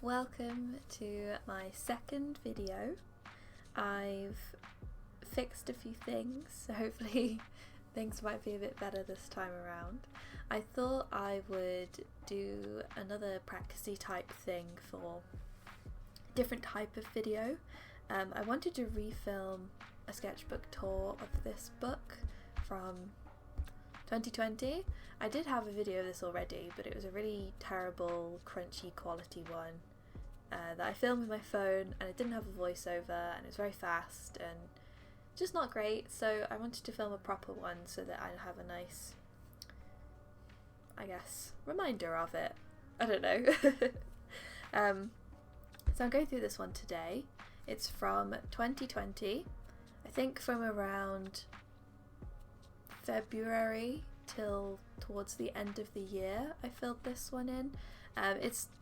Welcome to my second video. I've fixed a few things, so hopefully things might be a bit better this time around. I thought I would do another practicey type thing for a different type of video. I wanted to refilm a sketchbook tour of this book from 2020. I did have a video of this already, but it was a really terrible, crunchy quality one that I filmed with my phone, and it didn't have a voiceover, and it was very fast and just not great. So I wanted to film a proper one so that I'd have a nice, I guess, reminder of it. I don't know. So I'm going through this one today. It's from 2020, I think from around February till towards the end of the year I filled this one in.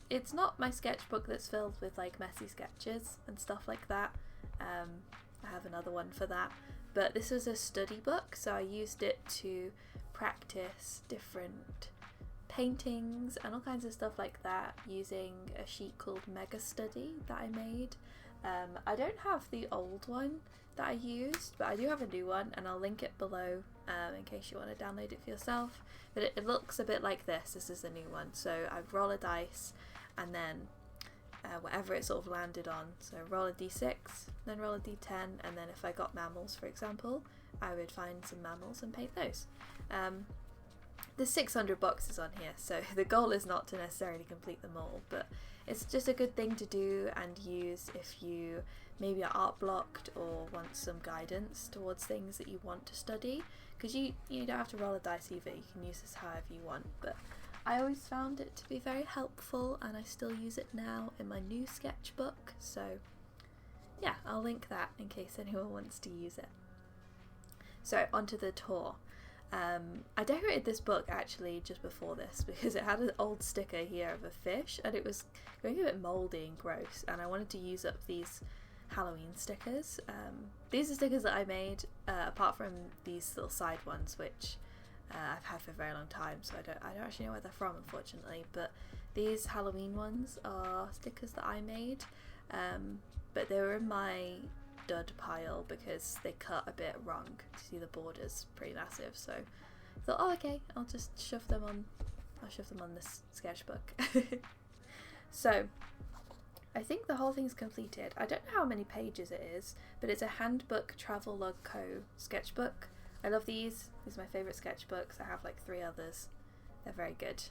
It's not my sketchbook that's filled with like messy sketches and stuff like that. I have another one for that, but this was a study book, so I used it to practice different paintings and all kinds of stuff like that using a sheet called Mega Study that I made. I don't have the old one that I used, but I do have a new one, and I'll link it below in case you want to download it for yourself. But it looks a bit like this. This is the new one. So I roll a dice, and then whatever it sort of landed on. So roll a d6, then roll a d10, and then if I got mammals, for example, I would find some mammals and paint those. There's 600 boxes on here, so the goal is not to necessarily complete them all, but it's just a good thing to do and use if you maybe are art blocked or want some guidance towards things that you want to study, because you don't have to roll a dice either. You can use this however you want, but I always found it to be very helpful, and I still use it now in my new sketchbook. So yeah, I'll link that in case anyone wants to use it. So onto the tour. I decorated this book actually just before this because it had an old sticker here of a fish, and it was going a bit mouldy and gross, and I wanted to use up these Halloween stickers. These are stickers that I made apart from these little side ones, which I've had for a very long time, so I don't actually know where they're from, unfortunately. But these Halloween ones are stickers that I made, but they were in my dud pile because they cut a bit wrong. See, the border's pretty massive, so I thought, oh okay, I'll just shove them on this sketchbook. So I think the whole thing's completed. I don't know how many pages it is, but it's a Handbook Travelogue Co. sketchbook. I love these. These are my favourite sketchbooks. I have like 3 others. They're very good.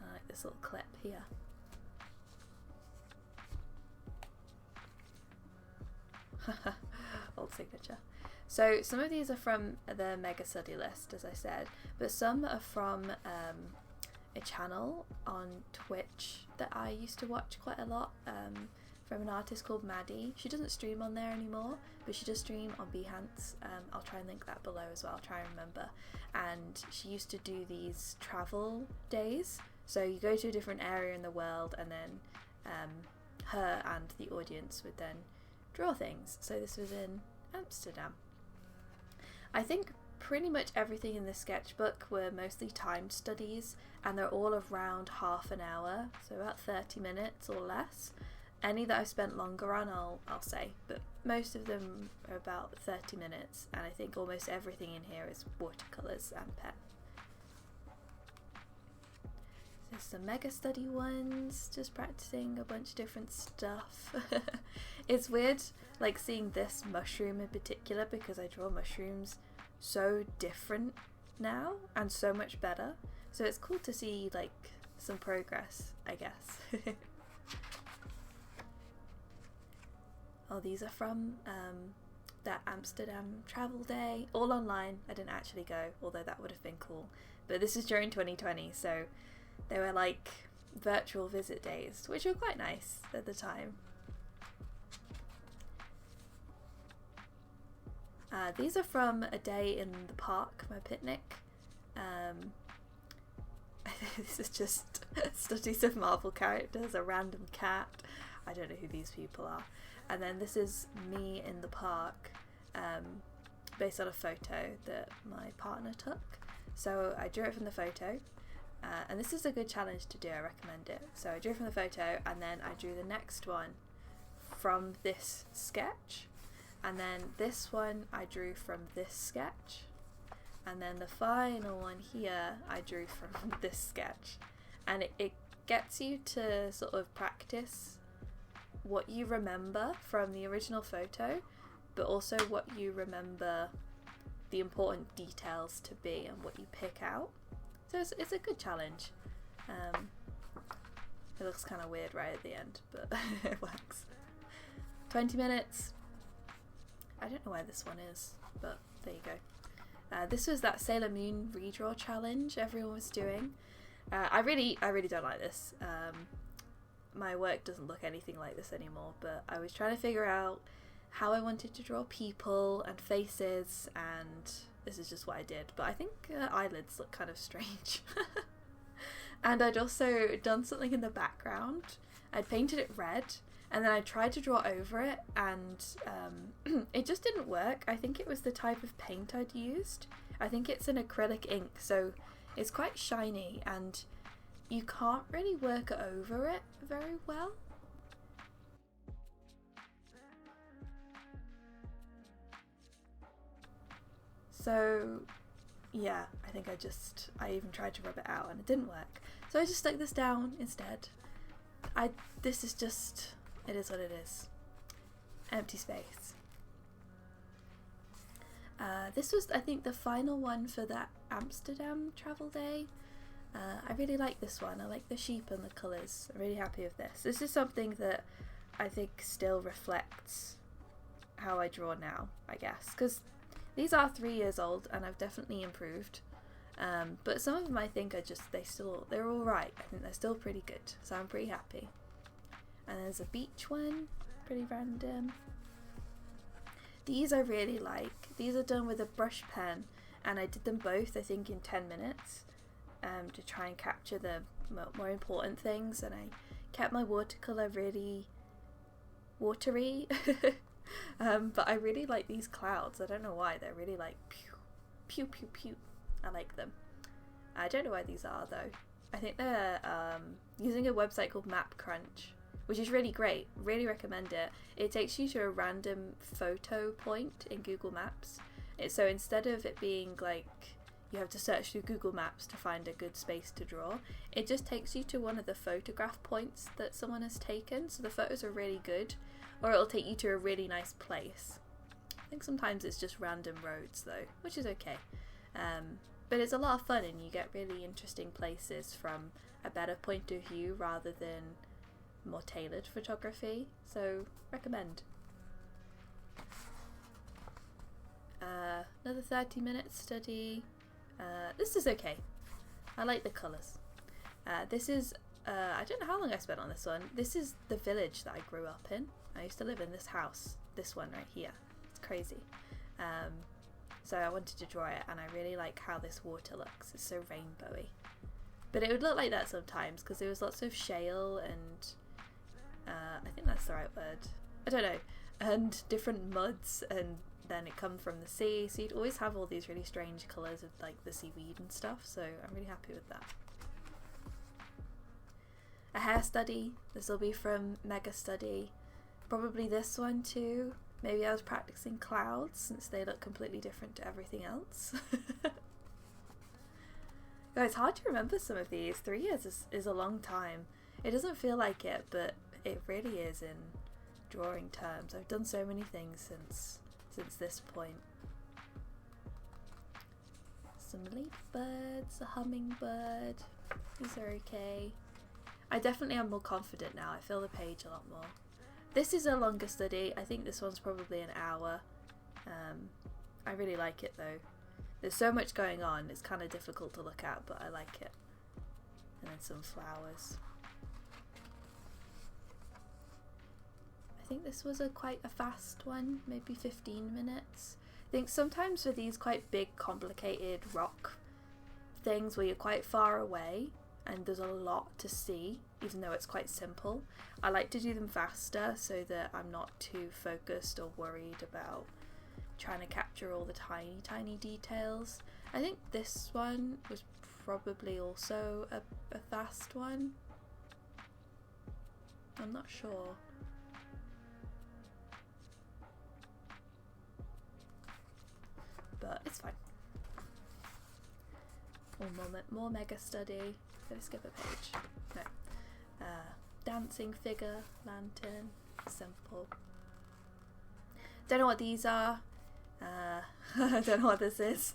I like this little clip here. Old signature. So some of these are from the Mega Study list, as I said, but some are from a channel on Twitch that I used to watch quite a lot, from an artist called Maddie. She doesn't stream on there anymore, but she does stream on Behance. I'll try and link that below as well, I'll try and remember. And she used to do these travel days, so you go to a different area in the world, and then her and the audience would then draw things. So this was in Amsterdam. I think pretty much everything in this sketchbook were mostly timed studies, and they're all around half an hour, so about 30 minutes or less. Any that I've spent longer on I'll say, but most of them are about 30 minutes, and I think almost everything in here is watercolours and pen. There's some Mega Study ones, just practicing a bunch of different stuff. It's weird like seeing this mushroom in particular, because I draw mushrooms so different now and so much better, so it's cool to see like some progress, I guess. Oh, these are from that Amsterdam travel day, all online. I didn't actually go, although that would have been cool, but this is during 2020, so they were like virtual visit days, which were quite nice at the time. These are from a day in the park, my picnic. This is just studies of Marvel characters, a random cat. I don't know who these people are. And then this is me in the park, based on a photo that my partner took. So I drew it from the photo, And this is a good challenge to do, I recommend it. So I drew from the photo, and then I drew the next one from this sketch, and then this one I drew from this sketch, and then the final one here I drew from this sketch. And it gets you to sort of practice what you remember from the original photo, but also what you remember the important details to be and what you pick out. So it's a good challenge. It looks kind of weird right at the end, but it works. 20 minutes. I don't know where this one is, but there you go. This was that Sailor Moon redraw challenge everyone was doing. I really don't like this. My work doesn't look anything like this anymore, but I was trying to figure out how I wanted to draw people and faces, and this is just what I did. But I think eyelids look kind of strange. And I'd also done something in the background. I'd painted it red, and then I tried to draw over it, and it just didn't work. I think it was the type of paint I'd used. I think it's an acrylic ink, so it's quite shiny, and you can't really work over it very well. So yeah, I think I even tried to rub it out and it didn't work. So I just stuck this down instead. This is just, it is what it is. Empty space. This was, I think, the final one for that Amsterdam travel day. I really like this one. I like the sheep and the colours. I'm really happy with this. This is something that I think still reflects how I draw now, I guess, because these are 3 years old and I've definitely improved. But some of them I think are just, they're alright. I think they're still pretty good, so I'm pretty happy. And there's a beach one, pretty random. These I really like. These are done with a brush pen, and I did them both I think in 10 minutes to try and capture the more important things, and I kept my watercolour really watery. But I really like these clouds. I don't know why, they're really like pew pew pew pew. I like them. I don't know where these are though. I think they're using a website called Map Crunch, which is really great. Really recommend it. It takes you to a random photo point in Google Maps. So instead of it being like you have to search through Google Maps to find a good space to draw, it just takes you to one of the photograph points that someone has taken. So the photos are really good, or it'll take you to a really nice place. I think sometimes it's just random roads though, which is okay. But it's a lot of fun and you get really interesting places from a better point of view rather than more tailored photography, so recommend. Another 30-minute study. This is okay. I like the colours. This is, I don't know how long I spent on this one. This is the village that I grew up in. I used to live in this house, this one right here. It's crazy. So I wanted to draw it, and I really like how this water looks. It's so rainbowy. But it would look like that sometimes because there was lots of shale and I think that's the right word. I don't know. And different muds, and then it come from the sea. So you'd always have all these really strange colours of like the seaweed and stuff. So I'm really happy with that. A hair study. This will be from Mega Study. Probably this one too. Maybe I was practicing clouds since they look completely different to everything else. Oh, it's hard to remember some of these. 3 years is a long time. It doesn't feel like it, but it really is in drawing terms. I've done so many things since this point. Some ladybirds, a hummingbird. These are okay. I definitely am more confident now. I feel the page a lot more. This is a longer study. I think this one's probably an hour. I really like it though. There's so much going on, it's kind of difficult to look at, but I like it. And then some flowers. I think this was quite a fast one, maybe 15 minutes. I think sometimes for these quite big, complicated rock things where you're quite far away and there's a lot to see, even though it's quite simple, I like to do them faster so that I'm not too focused or worried about trying to capture all the tiny details. I think this one was probably also a fast one. I'm not sure. But it's fine. More mega study. Gonna skip a page. No. Dancing figure, lantern, simple. Don't know what these are. I don't know what this is.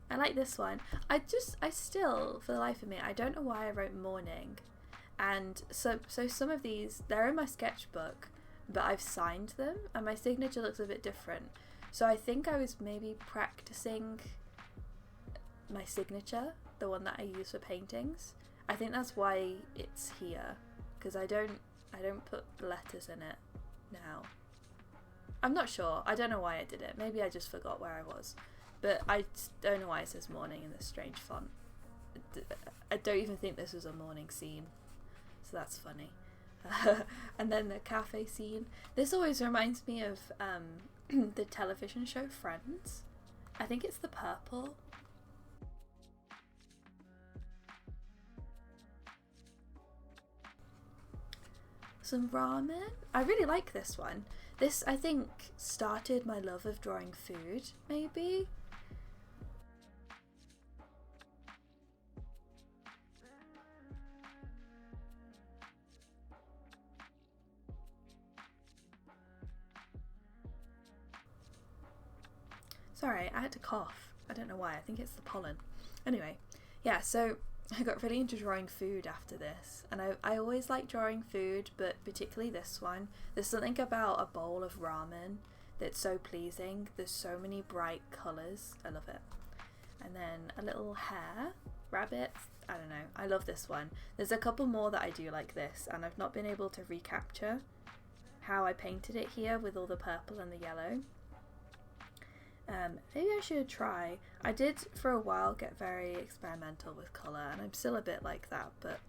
I like this one. I still, for the life of me, I don't know why I wrote morning. And so some of these, they're in my sketchbook, but I've signed them and my signature looks a bit different. So I think I was maybe practicing my signature, the one that I use for paintings. I think that's why it's here, because I don't put letters in it now. I'm not sure. I don't know why I did it. Maybe I just forgot where I was. But I don't know why it says morning in this strange font. I don't even think this was a morning scene. So that's funny. And then the cafe scene. This always reminds me of the television show Friends. I think it's the purple. Some ramen. I really like this one. This, I think, started my love of drawing food, maybe? Sorry, I had to cough. I don't know why. I think it's the pollen. Anyway, yeah, so I got really into drawing food after this, and I always like drawing food, but particularly this one. There's something about a bowl of ramen that's so pleasing. There's so many bright colours. I love it. And then a little hare, rabbit. I don't know. I love this one. There's a couple more that I do like this, and I've not been able to recapture how I painted it here with all the purple and the yellow. Maybe I should try. I did for a while get very experimental with colour, and I'm still a bit like that, but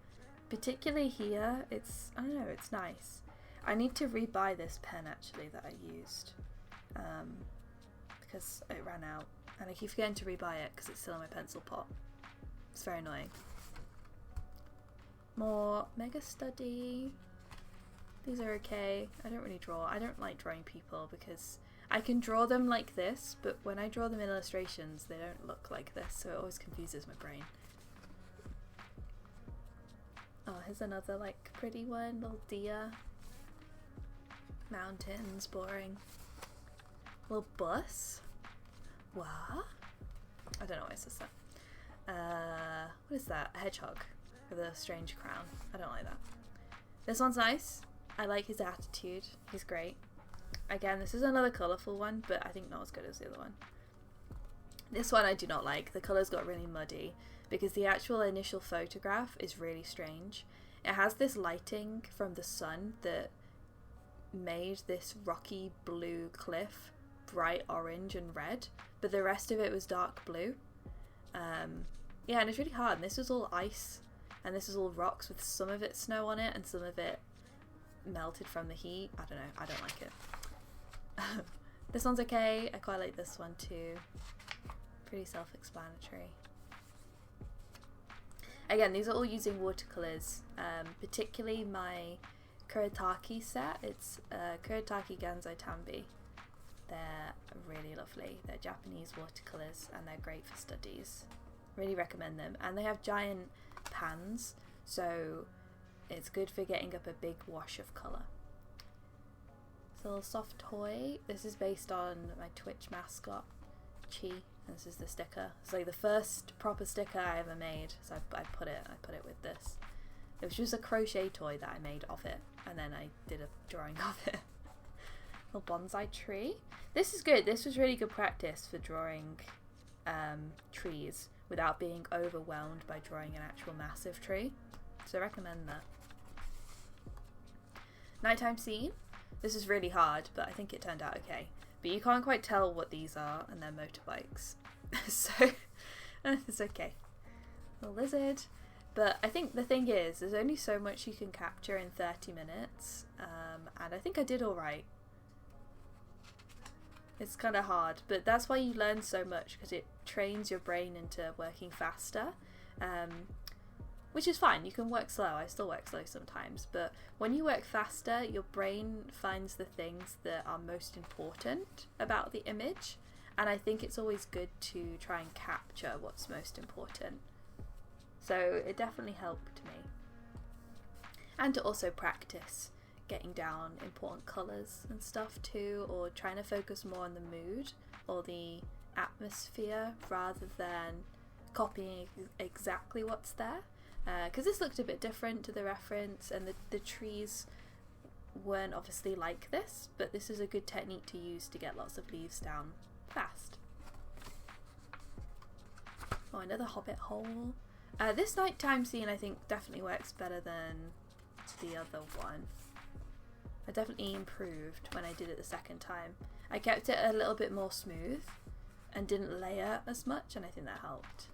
particularly here, it's, I don't know, it's nice. I need to rebuy this pen actually that I used, because it ran out, and I keep forgetting to rebuy it because it's still in my pencil pot. It's very annoying. More mega study. These are okay. I don't really draw. I don't like drawing people because I can draw them like this, but when I draw them in illustrations, they don't look like this, so it always confuses my brain. Oh, here's another, like, pretty one. Little deer. Mountains, boring. Little bus. What? I don't know why it says that. What is that? A hedgehog with a strange crown. I don't like that. This one's nice. I like his attitude. He's great. Again, this is another colourful one, but I think not as good as the other one. This one I do not like. The colours got really muddy because the actual initial photograph is really strange. It has this lighting from the sun that made this rocky blue cliff bright orange and red, but the rest of it was dark blue. Yeah, and it's really hard. And this was all ice, and this was all rocks with some of it snow on it and some of it melted from the heat. I don't know. I don't like it. This one's okay. I quite like this one too. Pretty self-explanatory. Again, these are all using watercolours, particularly my Kuretake set. It's Kuretake gansai tambi. They're really lovely. They're Japanese watercolours and they're great for studies. Really recommend them. And they have giant pans, so it's good for getting up a big wash of colour. It's a little soft toy. This is based on my Twitch mascot, Chi. And this is the sticker. It's like the first proper sticker I ever made. So I put it with this. It was just a crochet toy that I made of it, and then I did a drawing of it. Little bonsai tree. This is good. This was really good practice for drawing trees without being overwhelmed by drawing an actual massive tree. So I recommend that. Nighttime scene. This is really hard, but I think it turned out okay. But you can't quite tell what these are, and they're motorbikes. So it's okay. A lizard. But I think the thing is, there's only so much you can capture in 30 minutes, and I think I did alright. It's kind of hard, but that's why you learn so much, because it trains your brain into working faster, which is fine. You can work slow. I still work slow sometimes, but when you work faster, your brain finds the things that are most important about the image, and I think it's always good to try and capture what's most important. So it definitely helped me. And to also practice getting down important colours and stuff too, or trying to focus more on the mood or the atmosphere rather than copying exactly what's there. Because this looked a bit different to the reference, and the trees weren't obviously like this, but this is a good technique to use to get lots of leaves down fast. Oh, another hobbit hole. This nighttime scene I think definitely works better than the other one. I definitely improved when I did it the second time. I kept it a little bit more smooth and didn't layer as much, and I think that helped.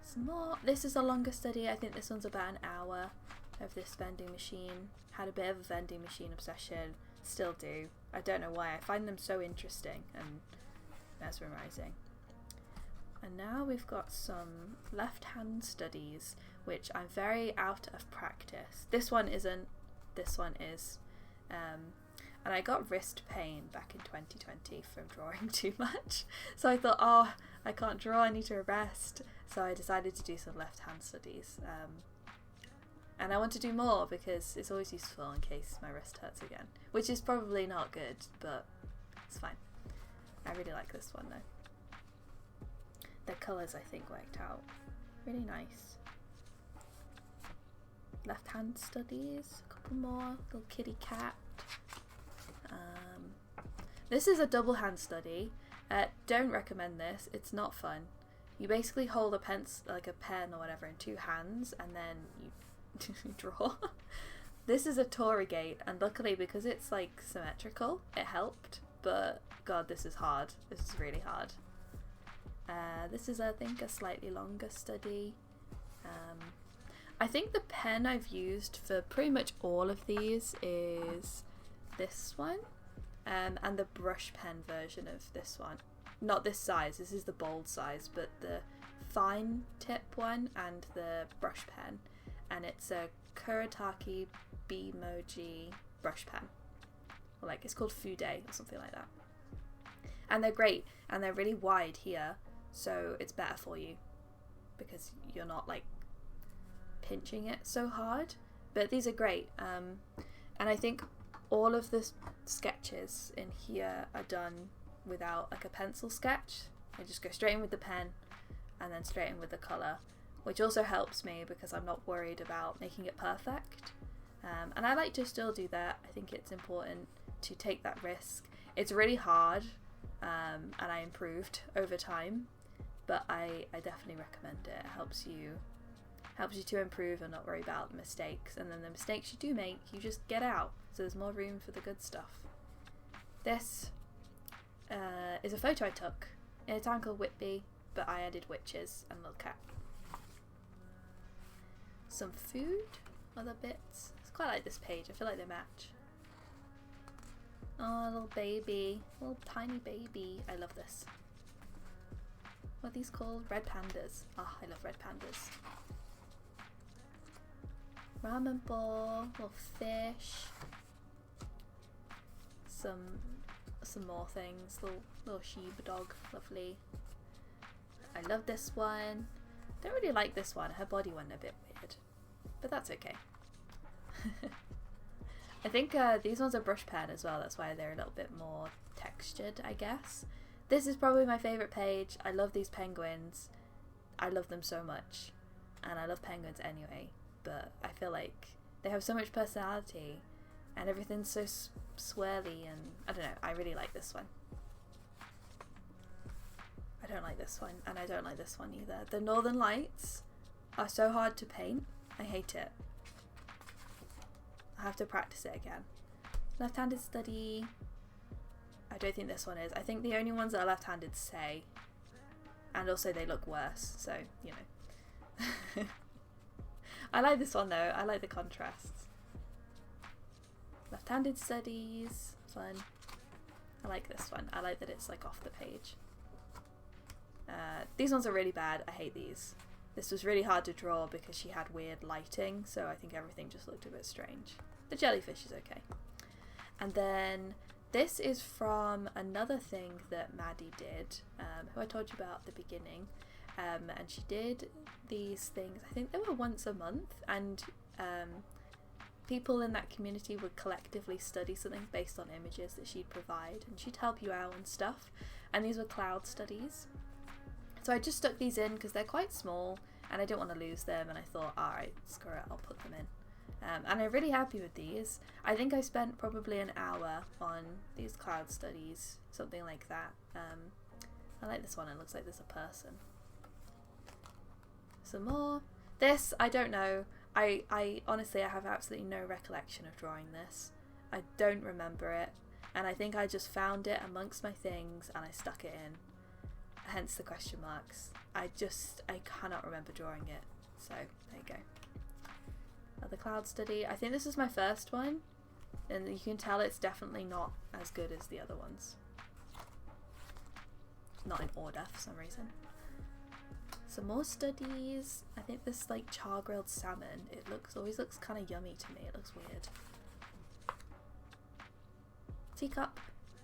Some more. This is a longer study. I think this one's about an hour of this vending machine. Had a bit of a vending machine obsession. Still do. I don't know why. I find them so interesting and mesmerizing. And now we've got some left-hand studies, which I'm very out of practice. This one isn't. This one is. And I got wrist pain back in 2020 from drawing too much. So I thought, oh, I can't draw, I need to rest. So I decided to do some left-hand studies. And I want to do more because it's always useful in case my wrist hurts again. Which is probably not good, but it's fine. I really like this one though. The colours I think worked out really nice. Left-hand studies, a couple more, little kitty cat. This is a double hand study. Don't recommend this, it's not fun. You basically hold a pencil, like a pen or whatever, in two hands, and then you draw. This is a Torigate, and luckily because it's like symmetrical, it helped, but god, this is hard. This is really hard. This is, I think, a slightly longer study. I think the pen I've used for pretty much all of these is this one, and the brush pen version of this one. Not this size, this is the bold size, but the fine tip one and the brush pen. And it's a Kuretake bimoji brush pen. Or like, it's called fude or something like that. And they're great, and they're really wide here, so it's better for you because you're not like pinching it so hard. But these are great, and I think all of the sketches in here are done without like a pencil sketch. I just go straight in with the pen and then straight in with the colour, which also helps me because I'm not worried about making it perfect. And I like to still do that. I think it's important to take that risk. It's really hard, and I improved over time, but I definitely recommend it. It helps you to improve and not worry about the mistakes, and then the mistakes you do make, you just get out, so there's more room for the good stuff. This is a photo I took in a town called Whitby, but I added witches and a little cat. Some food, other bits. It's quite like this page, I feel like they match. Oh, a little baby, little tiny baby. I love this. What are these called? Red pandas. Oh, I love red pandas. Ramen ball, little fish, some more things, little Shiba dog, lovely. I love this one. Don't really like this one, her body went a bit weird, but that's okay. I think these ones are brush pen as well, that's why they're a little bit more textured, I guess. This is probably my favourite page. I love these penguins. I love them so much, and I love penguins anyway. But I feel like they have so much personality and everything's so swirly, and I don't know, I really like this one. I don't like this one, and I don't like this one either. The Northern Lights are so hard to paint, I hate it. I have to practice it again. Left-handed study. I don't think this one is. I think the only ones that are left-handed say, and also they look worse, so, you know. I like this one though, I like the contrasts. Left-handed studies, fun. I like this one. I like that it's like off the page. These ones are really bad. I hate these. This was really hard to draw because she had weird lighting, so I think everything just looked a bit strange. The jellyfish is okay. And then this is from another thing that Maddie did, who I told you about at the beginning. And she did these things, I think they were once a month, and people in that community would collectively study something based on images that she'd provide, and she'd help you out and stuff. And these were cloud studies. So I just stuck these in because they're quite small and I didn't want to lose them, and I thought, alright, screw it, I'll put them in. And I'm really happy with these. I think I spent probably an hour on these cloud studies, something like that. I like this one, it looks like there's a person. Some more. This, I don't know. I honestly, I have absolutely no recollection of drawing this. I don't remember it. And I think I just found it amongst my things and I stuck it in. Hence the question marks. I cannot remember drawing it. So, there you go. Another cloud study. I think this is my first one. And you can tell it's definitely not as good as the other ones. Not in order for some reason. Some more studies. I think this like char grilled salmon. It always looks kind of yummy to me. It looks weird. Teacup.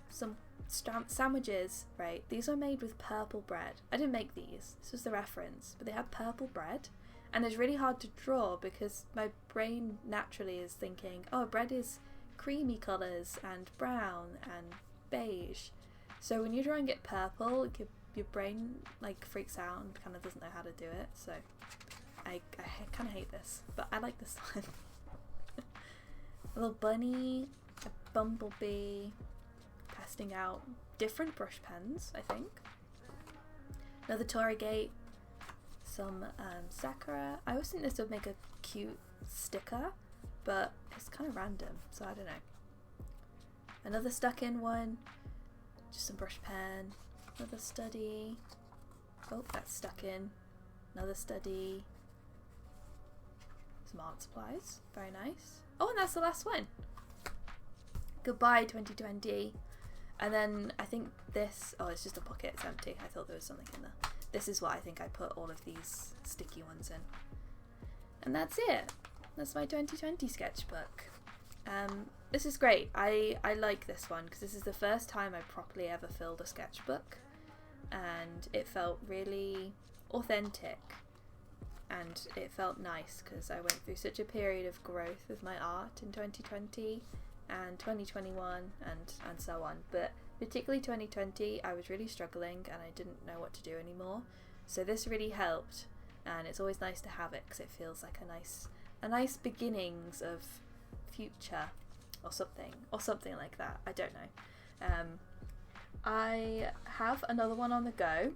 Some sandwiches, right? These are made with purple bread. I didn't make these. This was the reference. But they had purple bread. And it's really hard to draw because my brain naturally is thinking, oh, bread is creamy colours and brown and beige. So when you're drawing it purple, your brain like freaks out and kind of doesn't know how to do it. So I kind of hate this, but I like this one. A little bunny, a bumblebee, testing out different brush pens, I think. Another Torigate, some Sakura. I always think this would make a cute sticker, but it's kind of random, so I don't know. Another stuck in one, just some brush pen. Another study. Oh, that's stuck in. Another study. Some art supplies. Very nice. Oh, and that's the last one. Goodbye 2020. And then I think this, oh, it's just a pocket, it's empty. I thought there was something in there. This is what I think I put all of these sticky ones in. And that's it. That's my 2020 sketchbook. This is great. I like this one because this is the first time I properly ever filled a sketchbook, and it felt really authentic and it felt nice because I went through such a period of growth with my art in 2020 and 2021 and so on, but particularly 2020 I was really struggling and I didn't know what to do anymore, so this really helped, and it's always nice to have it because it feels like a nice beginnings of future or something like that. I don't know. I have another one on the go.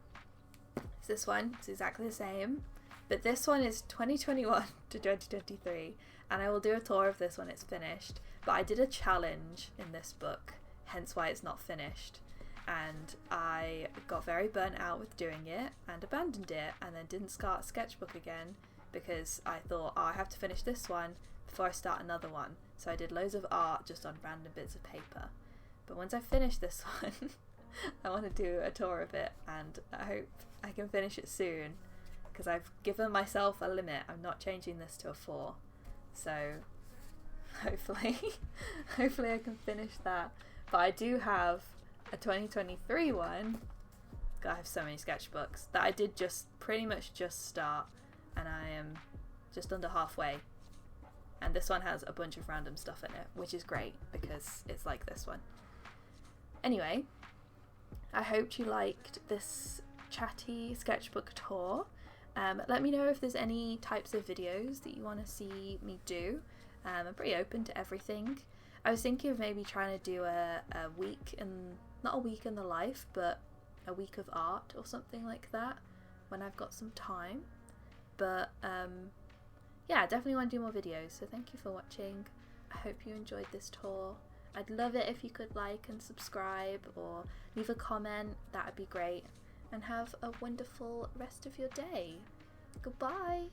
It's this one. It's exactly the same, but this one is 2021 to 2023, and I will do a tour of this when it's finished. But I did a challenge in this book, hence why it's not finished, and I got very burnt out with doing it and abandoned it, and then didn't start sketchbook again because I thought, oh, I have to finish this one before I start another one. So I did loads of art just on random bits of paper. But once I finish this one, I want to do a tour of it, and I hope I can finish it soon because I've given myself a limit. I'm not changing this to a 4. So hopefully I can finish that. But I do have a 2023 one. God, I have so many sketchbooks that I did just pretty much just start, and I am just under halfway. And this one has a bunch of random stuff in it, which is great because it's like this one. Anyway, I hope you liked this chatty sketchbook tour. Let me know if there's any types of videos that you want to see me do. I'm pretty open to everything. I was thinking of maybe trying to do a week in, not a week in the life, but a week of art or something like that when I've got some time. But yeah, I definitely want to do more videos, so thank you for watching. I hope you enjoyed this tour. I'd love it if you could like and subscribe or leave a comment, that would be great. And have a wonderful rest of your day. Goodbye!